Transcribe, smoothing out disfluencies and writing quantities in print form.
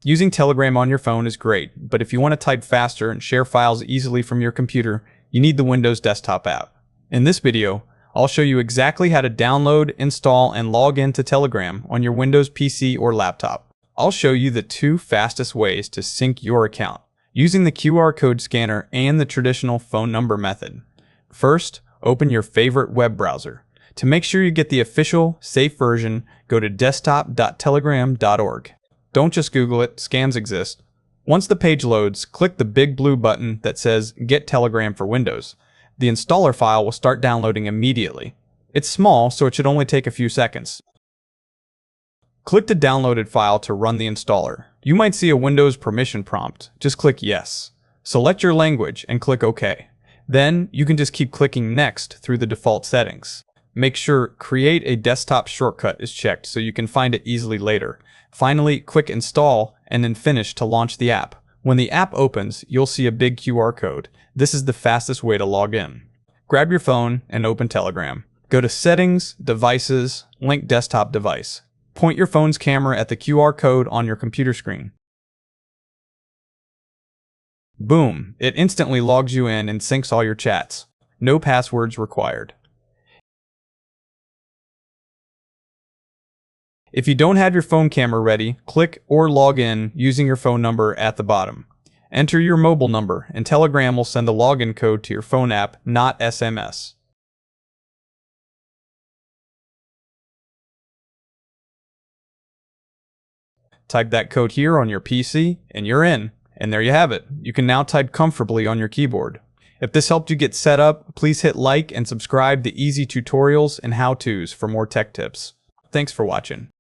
Using Telegram on your phone is great, but if you want to type faster and share files easily from your computer, you need the Windows Desktop app. In this video, I'll show you exactly how to download, install, and log into Telegram on your Windows PC or laptop. I'll show you the two fastest ways to sync your account, using the QR code scanner and the traditional phone number method. First, open your favorite web browser. To make sure you get the official, safe version, go to desktop.telegram.org. Don't just Google it, scams exist. Once the page loads, click the big blue button that says Get Telegram for Windows. The installer file will start downloading immediately. It's small, so it should only take a few seconds. Click the downloaded file to run the installer. You might see a Windows permission prompt. Just click Yes. Select your language and click OK. Then, you can just keep clicking Next through the default settings. Make sure Create a Desktop Shortcut is checked so you can find it easily later. Finally, click Install and then Finish to launch the app. When the app opens, you'll see a big QR code. This is the fastest way to log in. Grab your phone and open Telegram. Go to Settings, Devices, Link Desktop Device. Point your phone's camera at the QR code on your computer screen. Boom! It instantly logs you in and syncs all your chats. No passwords required. If you don't have your phone camera ready, click or log in using your phone number at the bottom. Enter your mobile number and Telegram will send the login code to your phone app, not SMS. Type that code here on your PC and you're in. And there you have it. You can now type comfortably on your keyboard. If this helped you get set up, please hit like and subscribe to easy tutorials and how-tos for more tech tips. Thanks for watching.